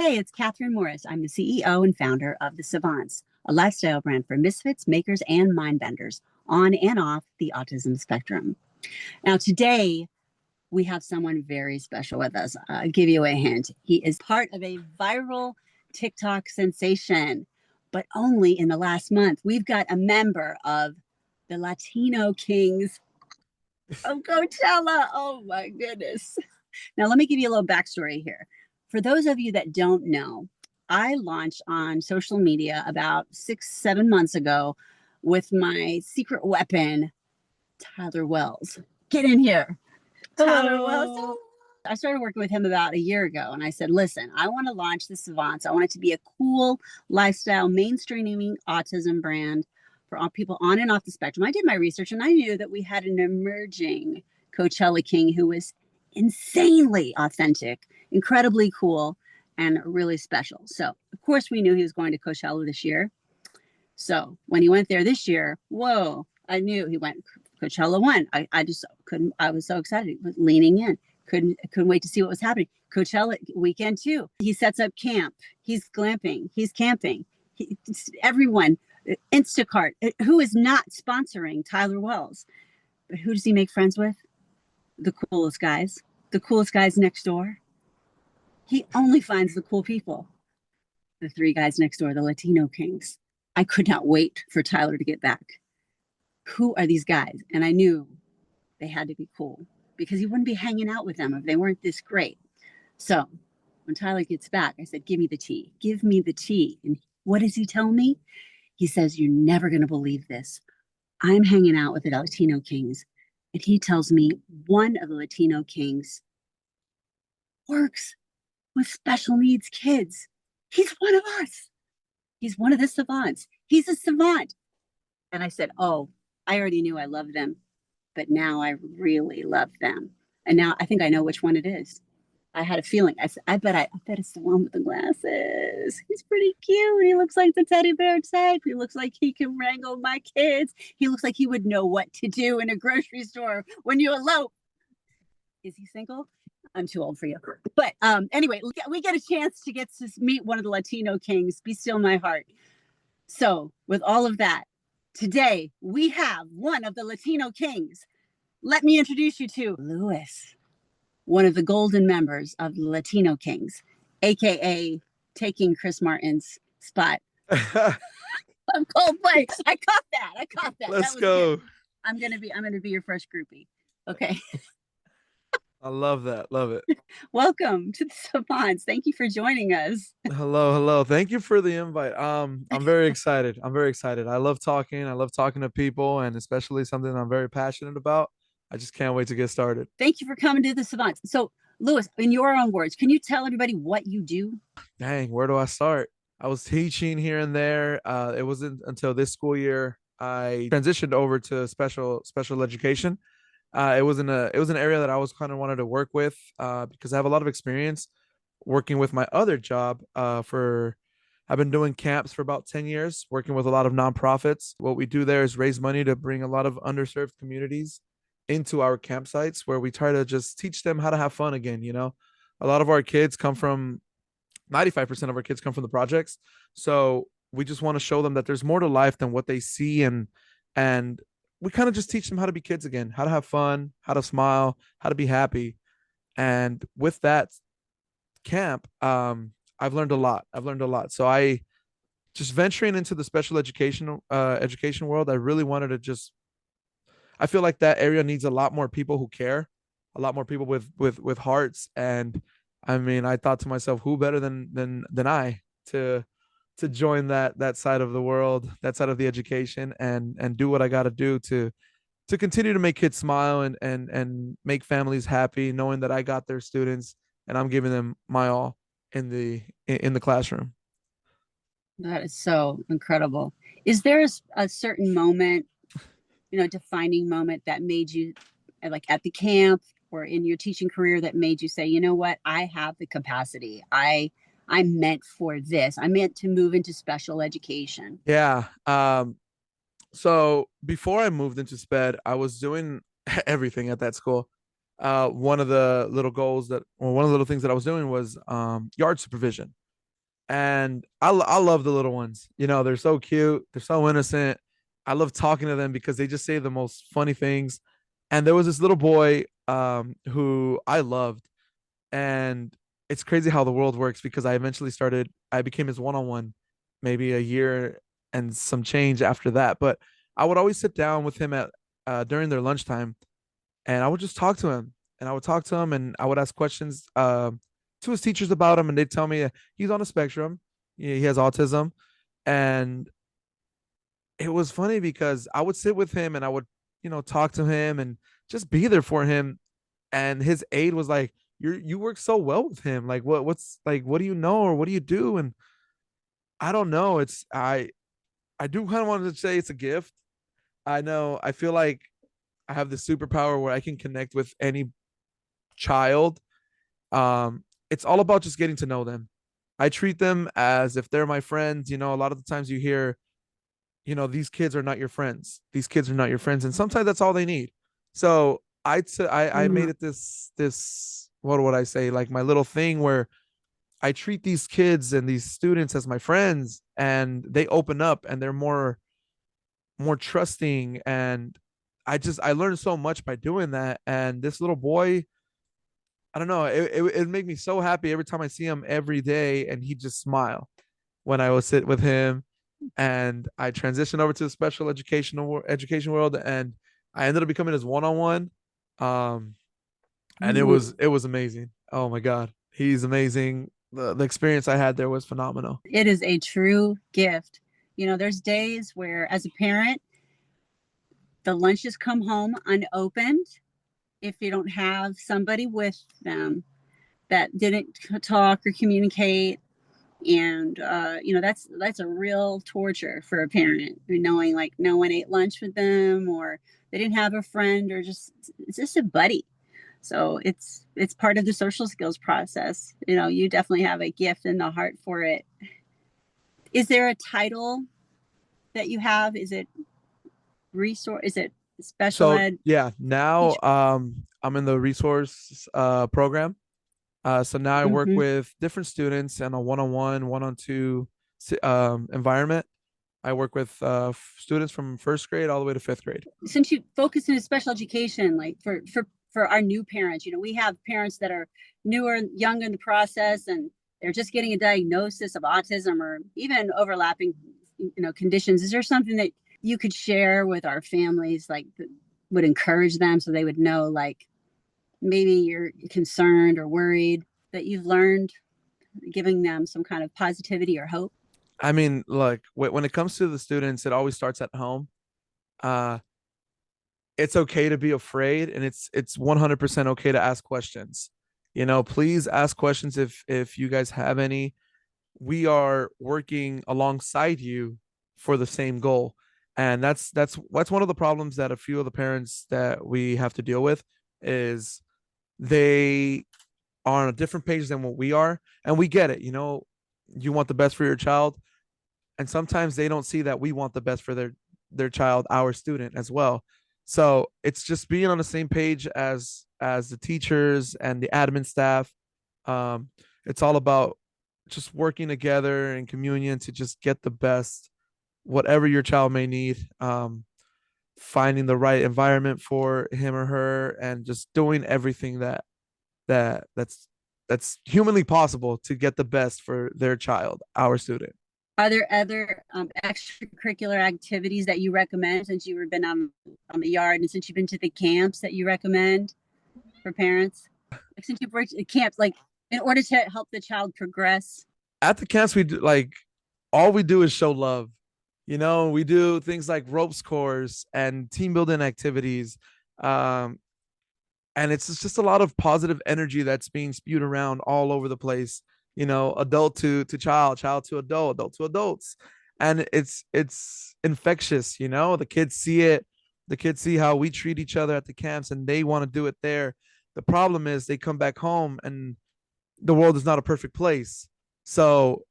Hey, it's Catherine Morris. I'm the CEO and founder of The Savants, a lifestyle brand for misfits, makers, and mind benders on and off the autism spectrum. Now, today, we have someone very special with us. I'll give you a hint. He is part of a viral TikTok sensation, but only in the last month. We've got a member of the Latino Kings of Coachella. Oh, my goodness. Now, let me give you a little backstory here. For those of you that don't know, I launched on social media about 6, 7 months ago with my secret weapon, Tyler Wells. Get in here. Tyler Wells. I started working with him about a year ago, and I said, listen, I want to launch the Savants. I want it to be a cool lifestyle, mainstreaming autism brand for all people on and off the spectrum. I did my research, and I knew that we had an emerging Coachella King who was insanely authentic, incredibly cool, and really special. So, of course, we knew he was going to Coachella this year. So when he went there this year, whoa, I knew he went. Coachella won. I just couldn't. I was so excited. Was leaning in. Couldn't wait to see what was happening. Coachella weekend too. He sets up camp. He's glamping. He's camping. Everyone, Instacart. Who is not sponsoring Tyler Wells? But who does he make friends with? The coolest guys. The coolest guys next door. He only finds the cool people. The three guys next door, the Latino Kings. I could not wait for Tyler to get back. Who are these guys? And I knew they had to be cool because he wouldn't be hanging out with them if they weren't this great. So when Tyler gets back, I said, give me the tea. Give me the tea. And what does he tell me? He says, you're never going to believe this. I'm hanging out with the Latino Kings. And he tells me one of the Latino Kings works with special needs kids. He's one of us. He's one of the savants. He's a savant. And I said, oh, I already knew I loved them, but now I really love them. And now I think I know which one it is. I had a feeling. I said, I bet it's the one with the glasses. He's pretty cute. He looks like the teddy bear type. He looks like he can wrangle my kids. He looks like he would know what to do in a grocery store when you elope. Is he single? I'm too old for you. But anyway, we get a chance to get to meet one of the Latino Kings. Be still my heart. So with all of that, today we have one of the Latino Kings. Let me introduce you to Luïs, one of the golden members of the Latino Kings, aka taking Chris Martin's spot. I'm Coldplay. I caught that. Let's that go. Good. I'm gonna be your first groupie. Okay. I love that. Love it. Welcome to the Savants. Thank you for joining us. Hello. Thank you for the invite. I'm very excited. I love talking. I love talking to people, and especially something I'm very passionate about. I just can't wait to get started. Thank you for coming to the Savants. So, Luïs, in your own words, can you tell everybody what you do? Dang, where do I start? I was teaching here and there. It wasn't until this school year I transitioned over to special education. It was an area that I was kind of wanted to work with because I have a lot of experience working with my other job. I've been doing camps for about 10 years, working with a lot of nonprofits. What we do there is raise money to bring a lot of underserved communities into our campsites where we try to just teach them how to have fun again. A lot of our kids come from 95% of our kids come from the projects. So we just want to show them that there's more to life than what they see, and we kind of just teach them how to be kids again, how to have fun, how to smile, how to be happy. And with that camp, I've learned a lot. So I just venturing into the special education world, I really wanted to just, I feel like that area needs a lot more people who care, a lot more people with hearts. And I mean, I thought to myself, who better than I to join that side of the world, that side of the education, and do what I got to do to continue to make kids smile and make families happy, knowing that I got their students and I'm giving them my all in the classroom. That is so incredible. Is there a certain moment, defining moment that made you, like at the camp or in your teaching career, that made you say, you know what, I have the capacity. I'm meant for this. I'm meant to move into special education. Yeah. So before I moved into SPED, I was doing everything at that school. One of the little things that I was doing was yard supervision. And I love the little ones. You know, they're so cute, they're so innocent. I love talking to them because they just say the most funny things. And there was this little boy who I loved, and it's crazy how the world works because I became his one-on-one maybe a year and some change after that. But I would always sit down with him at during their lunchtime, and I would just talk to him, and I would talk to him, and I would ask questions to his teachers about him, and they'd tell me he's on a spectrum. He has autism. And it was funny because I would sit with him and I would, talk to him and just be there for him. And his aide was like, you work so well with him. Like what's like what do you know or what do you do? And I don't know. I do kind of want to say it's a gift. I know I feel like I have the superpower where I can connect with any child. It's all about just getting to know them. I treat them as if they're my friends. A lot of the times you hear, these kids are not your friends. These kids are not your friends, and sometimes that's all they need. So I made Mhm. it this what would I say, like my little thing where I treat these kids and these students as my friends, and they open up and they're more trusting. And I learned so much by doing that. And this little boy, I don't know, it made me so happy every time I see him every day, and he just smile when I would sit with him. And I transitioned over to the special education world, and I ended up becoming his one-on-one. Um, and it Ooh, was it was amazing. Oh my god, he's amazing. The experience I had there was phenomenal. it is a true gift. There's days where, as a parent, the lunches come home unopened if you don't have somebody with them that didn't talk or communicate. And that's a real torture for a parent, knowing like no one ate lunch with them, or they didn't have a friend, or just it's just a buddy. So it's part of the social skills process. You definitely have a gift and the heart for it. Is there a title that you have? Is it resource? Is it special So ed yeah, now teacher? I'm in the resource program. So now I work Mm-hmm. with different students in a one-on-one, one-on-two environment. I work with students from first grade all the way to fifth grade. Since you focus in special education, like for our new parents, we have parents that are newer, young in the process, and they're just getting a diagnosis of autism or even overlapping, conditions. Is there something that you could share with our families, like that would encourage them so they would know, like maybe you're concerned or worried that you've learned, giving them some kind of positivity or hope? I mean, look, when it comes to the students, it always starts at home. Uh, it's okay to be afraid, and it's 100% okay to ask questions. Please ask questions if you guys have any. We are working alongside you for the same goal. And that's one of the problems that a few of the parents that we have to deal with is they are on a different page than what we are. And we get it. You want the best for your child, and sometimes they don't see that we want the best for their child, our student as well. So it's just being on the same page as the teachers and the admin staff. um it's all about just working together in communion to just get the best whatever your child may need. Finding the right environment for him or her, and just doing everything that's humanly possible to get the best for their child, our student. Are there other extracurricular activities that you recommend, since you've been on the yard and since you've been to the camps, that you recommend for parents? Like, since you've worked at camps, like in order to help the child progress. At the camps, we do like all we do is show love. We do things like ropes course and team building activities. Um, and it's just a lot of positive energy that's being spewed around all over the place. Adult to child, child to adult to adults. And it's infectious. The kids see it. The kids see how we treat each other at the camps, and they want to do it there. The problem is they come back home, and the world is not a perfect place. So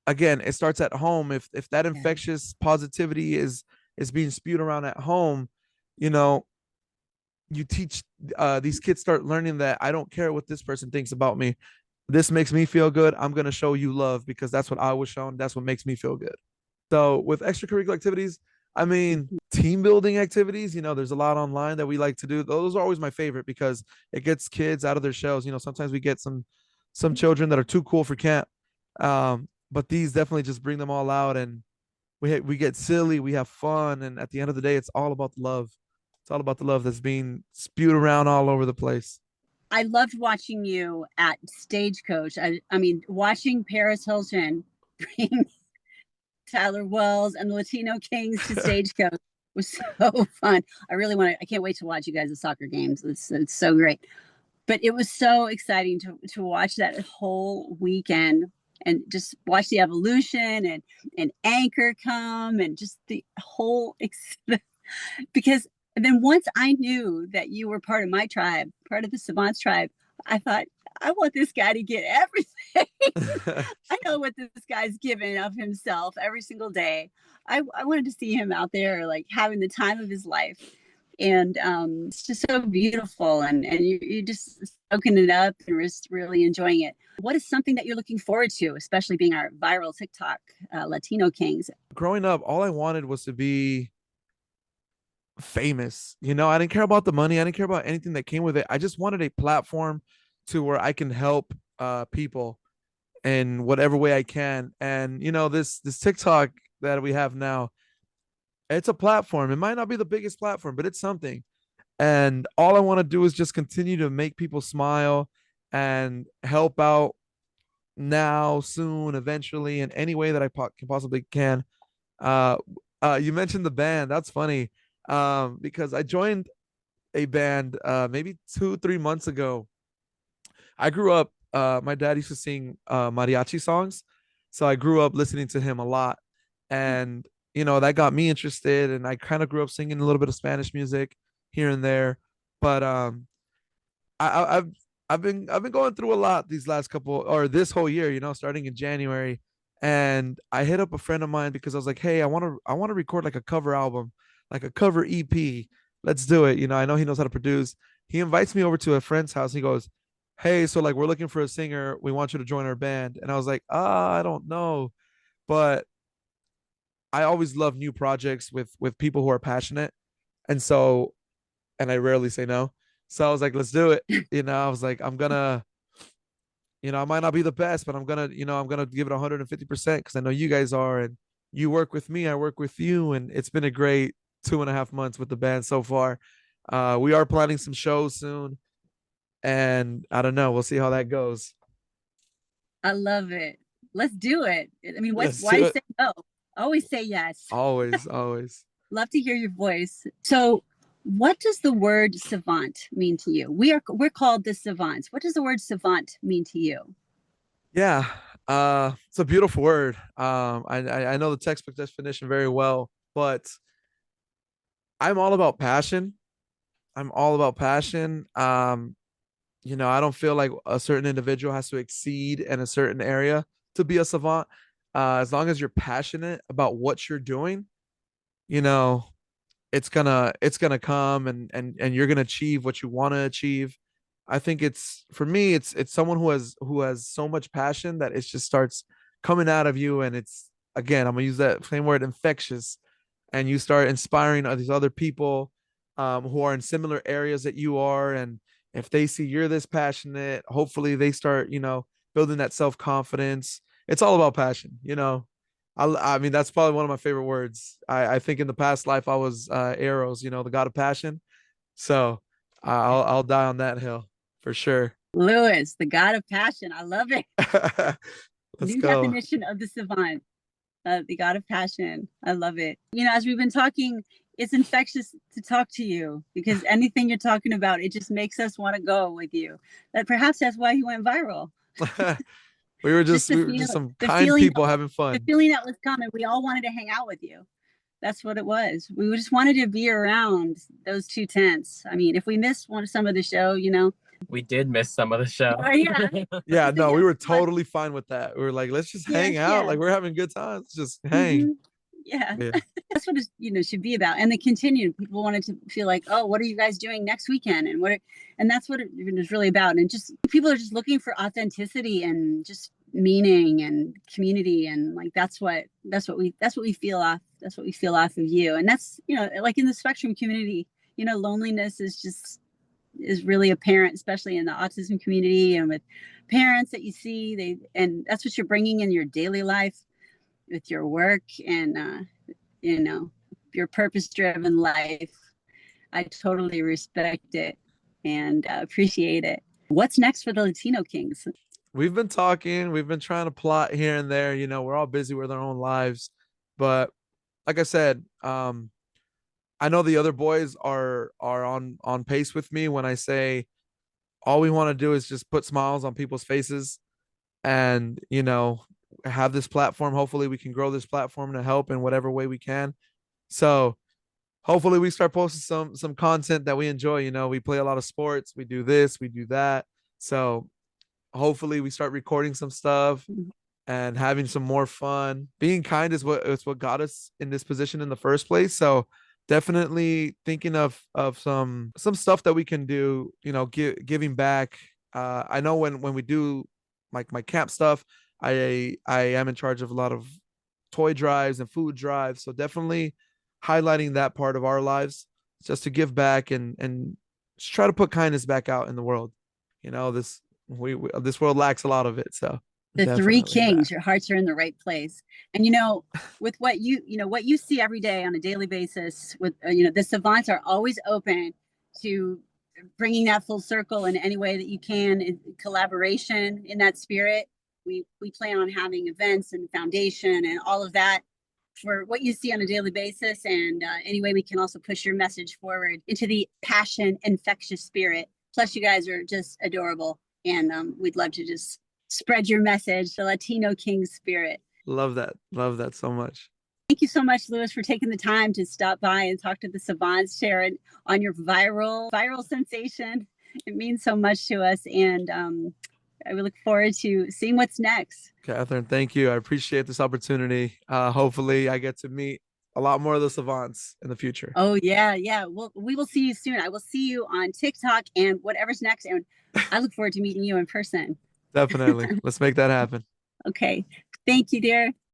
again, it starts at home. If that Yeah. infectious positivity is being spewed around at home, you know, you teach these kids start learning that I don't care what this person thinks about me. this makes me feel good. I'm going to show you love because that's what I was shown. That's what makes me feel good. So with extracurricular activities, I mean, team building activities, there's a lot online that we like to do. Those are always my favorite because it gets kids out of their shells. Sometimes we get some children that are too cool for camp. But these definitely just bring them all out, and we get silly, we have fun, and at the end of the day, it's all about the love. It's all about the love that's being spewed around all over the place. I loved watching you at Stagecoach. I mean, watching Paris Hilton bring Tyler Wells and the Latino Kings to Stagecoach was so fun. I can't wait to watch you guys at soccer games. It's so great. But it was so exciting to watch that whole weekend and just watch the evolution and Anchor come and just the whole because then once I knew that you were part of my tribe, part of the Savants tribe, I thought, I want this guy to get everything. I know what this guy's given of himself every single day. I wanted to see him out there like having the time of his life. And it's just so beautiful, and you just soaking it up and just really enjoying it. What is something that you're looking forward to, especially being our viral TikTok Latino Kings? Growing up, all I wanted was to be famous. I didn't care about the money. I didn't care about anything that came with it. I just wanted a platform to where I can help people in whatever way I can. And this TikTok that we have now, it's a platform. It might not be the biggest platform, but it's something. And all I want to do is just continue to make people smile and help out now, soon, eventually, in any way that I can possibly can. You mentioned the band. That's funny. Because I joined a band maybe 2-3 months ago. I grew up, my dad used to sing mariachi songs, so I grew up listening to him a lot, and that got me interested, and I kind of grew up singing a little bit of Spanish music here and there. But I've been going through a lot these last couple, or this whole year, starting in January, and I hit up a friend of mine because I was like, hey, I want to record like a cover album, like a cover EP. Let's do it. I know he knows how to produce. He invites me over to a friend's house. He goes, hey, so like we're looking for a singer. We want you to join our band. And I was like, I don't know, but I always love new projects with people who are passionate, and so and I rarely say no. So I was like, let's do it. I was like, I'm gonna, I might not be the best, but I'm gonna give it 150% because I know you guys are, and you work with me, I work with you, and it's been a great 2.5 months with the band so far. We are planning some shows soon, and I don't know, we'll see how that goes. I love it. Let's do it. I mean, Let's why do it. say no? Always say yes. Always, always. Love to hear your voice. So, what does the word savant mean to you? We're called the savants. What does the word savant mean to you? Yeah, it's a beautiful word. I know the textbook definition very well, but I'm all about passion. I'm all about passion. I don't feel like a certain individual has to exceed in a certain area to be a savant. As long as you're passionate about what you're doing, you know, it's gonna come, and you're gonna achieve what you want to achieve. I think it's for me, it's someone who has so much passion that it just starts coming out of you, and it's, again, I'm gonna use that same word, infectious, and you start inspiring these other people who are in similar areas that you are, and if they see you're this passionate, hopefully they start building that self-confidence. It's all about passion. I mean, that's probably one of my favorite words. I think in the past life I was Eros, the god of passion. So I'll die on that hill for sure. Luïs, the god of passion. I love it. Let's New go. definition of the savant, the god of passion. I love it. As we've been talking, it's infectious to talk to you because anything you're talking about, it just makes us want to go with you. That perhaps that's why he went viral. we were Just just the we were feel, just some the kind feeling, people having the fun. feeling that was coming. We all wanted to hang out with you. That's what it was. We just wanted to be around those two tents. I mean, if we missed some of the show, We did miss some of the show. yeah. Yeah, no, we were But totally fine with that. We were like, let's just hang yes, out. yeah. Like, we're having good times. Just hang. Mhm. Yeah. Yeah. That's what it should be about. And the continued people wanted to feel like, oh, what are you guys doing next weekend? And that's what it is really about. And just people are just looking for authenticity and just meaning and community. And like, that's what we feel off. That's what we feel off of you. And that's, like in the spectrum community, loneliness is really apparent, especially in the autism community and with parents that you see, and that's what you're bringing in your daily life with your work and your purpose-driven life. I totally respect it and appreciate it. What's next for the Latino Kings? We've been talking, we've been trying to plot here and there. We're all busy with our own lives, but like I said, I know the other boys are on pace with me when I say all we want to do is just put smiles on people's faces and have this platform. Hopefully we can grow this platform to help in whatever way we can. So hopefully we start posting some content that we enjoy. We play a lot of sports, we do this, we do that. So hopefully we start recording some stuff and having some more fun. Being kind is what got us in this position in the first place. So definitely thinking of some stuff that we can do, giving back. I know when we do like my camp stuff, I am in charge of a lot of toy drives and food drives. So definitely highlighting that part of our lives just to give back and just try to put kindness back out in the world. This world lacks a lot of it. So the three definitely kings, that. your hearts are in the right place. And with what you see every day on a daily basis with the savants are always open to bringing that full circle in any way that you can, in collaboration in that spirit. We plan on having events and foundation and all of that for what you see on a daily basis, and any way we can also push your message forward into the passion infectious spirit. Plus you guys are just adorable, and we'd love to just spread your message, the Latino King spirit. Love that so much. Thank you so much, Luïs, for taking the time to stop by and talk to the savants, Sharon, on your viral sensation. It means so much to us, and I look forward to seeing what's next. Catherine, thank you. I appreciate this opportunity. Hopefully I get to meet a lot more of the savants in the future. Oh yeah. We will see you soon. I will see you on TikTok and whatever's next, and I look forward to meeting you in person. Definitely. Let's make that happen. Okay. Thank you, dear.